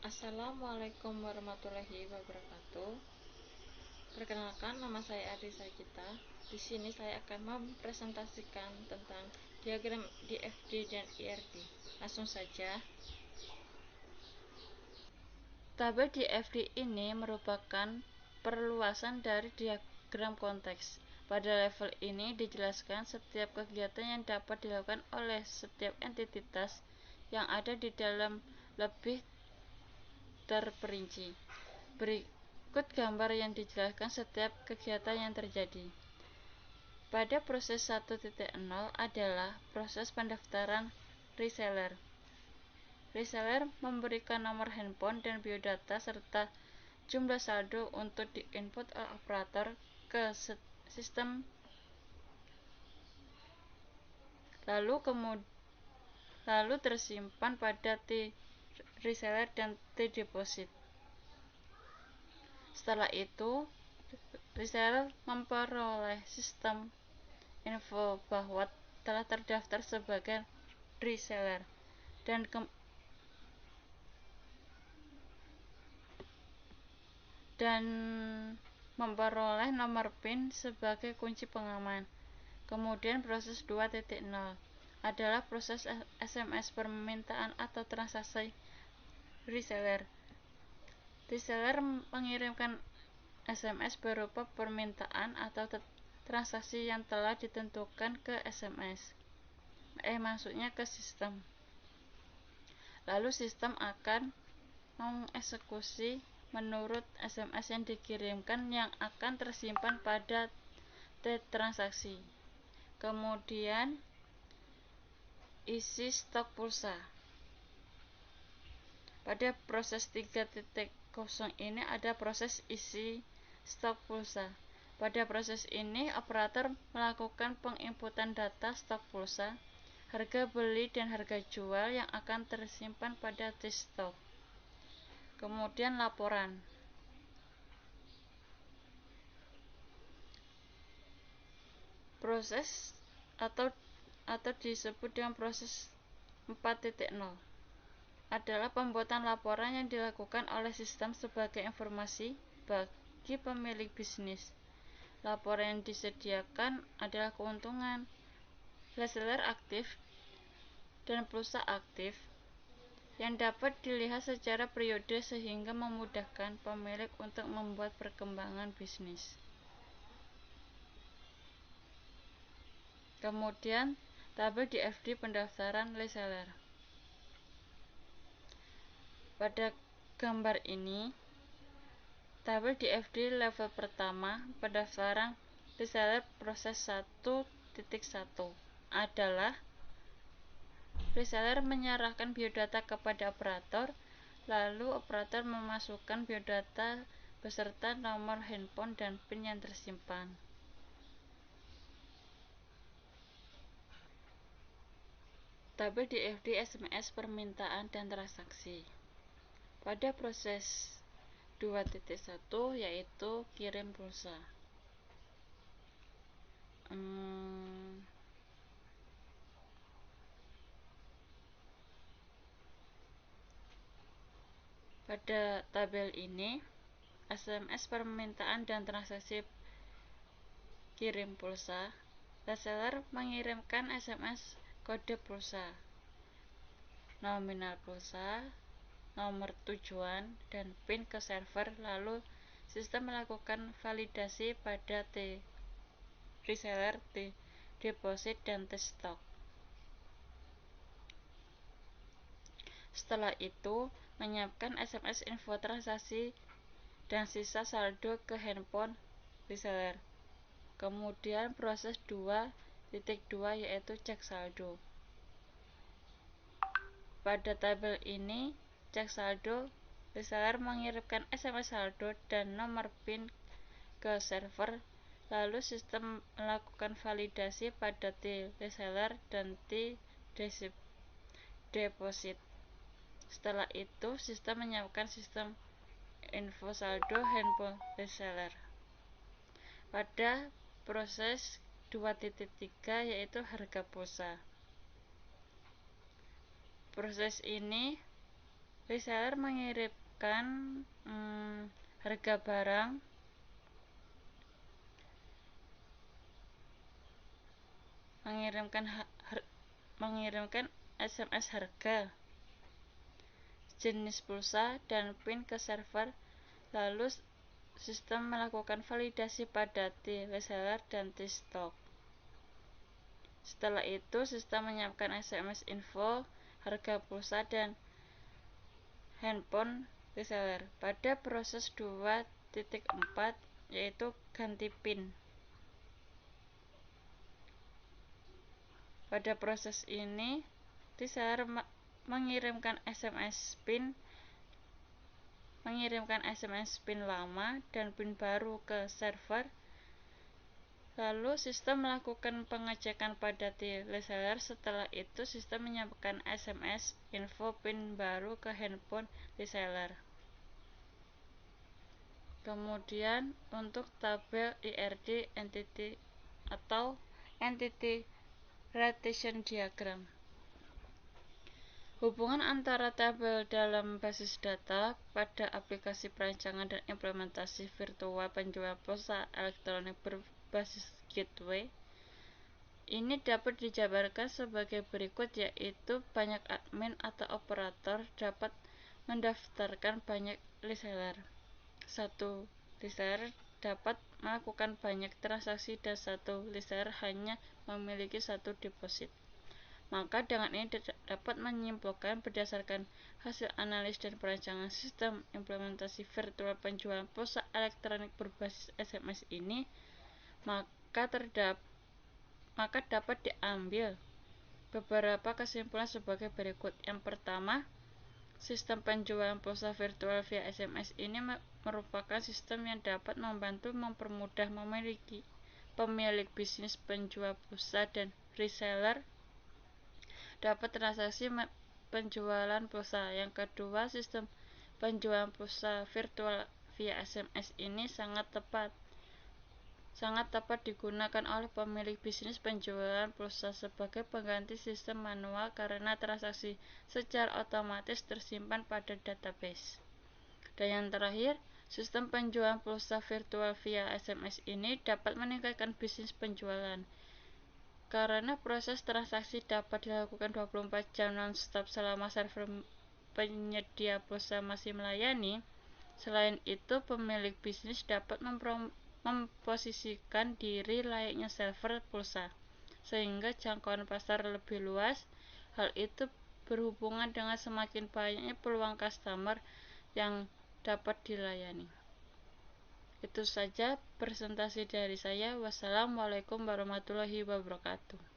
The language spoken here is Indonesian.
Assalamualaikum warahmatullahi wabarakatuh. Perkenalkan, nama saya Arisa Gita. Di sini saya akan mempresentasikan tentang diagram DFD dan IRD. Langsung saja. Tabel DFD ini merupakan perluasan dari diagram konteks. Pada level ini dijelaskan setiap kegiatan yang dapat dilakukan oleh setiap entitas yang ada di dalam lebih terperinci. Berikut gambar yang dijelaskan setiap kegiatan yang terjadi. Pada proses 1.0 adalah proses pendaftaran reseller. Reseller memberikan nomor handphone dan biodata serta jumlah saldo untuk diinput oleh operator ke sistem, lalu tersimpan pada T-reseller dan T-deposit. Setelah itu, reseller memperoleh sistem info bahwa telah terdaftar sebagai reseller dan memperoleh nomor PIN sebagai kunci pengaman. Kemudian proses 2.0 adalah proses SMS permintaan atau transaksi reseller. Reseller mengirimkan SMS berupa permintaan atau transaksi yang telah ditentukan ke SMS. Maksudnya ke sistem. Lalu sistem akan mengeksekusi menurut SMS yang dikirimkan yang akan tersimpan pada transaksi. Kemudian isi stok pulsa. Pada proses 3.0 ini ada proses isi stok pulsa. Pada proses ini operator melakukan penginputan data stok pulsa, harga beli dan harga jual yang akan tersimpan pada T-stok. Kemudian laporan. Proses atau disebut dengan proses 4.0 adalah pembuatan laporan yang dilakukan oleh sistem sebagai informasi bagi pemilik bisnis. Laporan yang disediakan adalah keuntungan, reseller aktif, dan pulsa aktif yang dapat dilihat secara periode sehingga memudahkan pemilik untuk membuat perkembangan bisnis. Kemudian tabel DFD pendaftaran reseller. Pada gambar ini, tabel DFD level pertama pendaftaran reseller proses 1.1 adalah reseller menyerahkan biodata kepada operator, lalu operator memasukkan biodata beserta nomor handphone dan PIN yang tersimpan. Tabel DFD SMS permintaan dan transaksi. Pada proses 2.1 yaitu kirim pulsa. Pada tabel ini, SMS permintaan dan transaksi kirim pulsa, reseller mengirimkan SMS kode pulsa, nominal pulsa, nomor tujuan, dan PIN ke server, lalu sistem melakukan validasi pada T-reseller, T-deposit, dan T-stok. Setelah itu, menyiapkan SMS info transaksi dan sisa saldo ke handphone reseller. Kemudian proses 2.2 yaitu cek saldo. Pada tabel ini, cek saldo, reseller mengirimkan SMS saldo dan nomor PIN ke server, lalu sistem melakukan validasi pada T-reseller dan T-deposit. Setelah itu, sistem menyiapkan sistem info saldo handphone reseller. Pada proses 2.3 yaitu harga pulsa. Proses ini reseller mengirimkan harga barang mengirimkan SMS harga, jenis pulsa, dan PIN ke server, lalu sistem melakukan validasi pada reseller dan stok. Setelah itu, sistem menyiapkan SMS info, harga pulsa, dan handphone reseller. Pada proses 2.4, yaitu ganti PIN. Pada proses ini, reseller mengirimkan SMS PIN lama dan PIN baru ke server. Lalu sistem melakukan pengecekan pada reseller. Setelah itu sistem menyampaikan SMS info PIN baru ke handphone reseller. Kemudian untuk tabel IRD entity atau entity relation diagram. Hubungan antara tabel dalam basis data pada aplikasi perancangan dan implementasi virtual penjualan pulsa elektronik berbasis gateway ini dapat dijabarkan sebagai berikut, yaitu banyak admin atau operator dapat mendaftarkan banyak reseller. 1. Reseller dapat melakukan banyak transaksi dan 1 reseller hanya memiliki 1 deposit. Maka dengan ini dapat menyimpulkan berdasarkan hasil analis dan perancangan sistem implementasi virtual penjualan pulsa elektronik berbasis SMS ini, maka dapat diambil beberapa kesimpulan sebagai berikut. Yang pertama, sistem penjualan pulsa virtual via SMS ini merupakan sistem yang dapat mempermudah pemilik bisnis penjual pulsa dan reseller dapat transaksi penjualan pulsa. Yang kedua, sistem penjualan pulsa virtual via SMS ini sangat tepat digunakan oleh pemilik bisnis penjualan pulsa sebagai pengganti sistem manual karena transaksi secara otomatis tersimpan pada database. Dan yang terakhir, sistem penjualan pulsa virtual via SMS ini dapat meningkatkan bisnis penjualan karena proses transaksi dapat dilakukan 24 jam non-stop selama server penyedia pulsa masih melayani. Selain itu, pemilik bisnis dapat memposisikan diri layaknya server pulsa, sehingga jangkauan pasar lebih luas. Hal itu berhubungan dengan semakin banyaknya peluang customer yang dapat dilayani. Itu saja presentasi dari saya. Wassalamualaikum warahmatullahi wabarakatuh.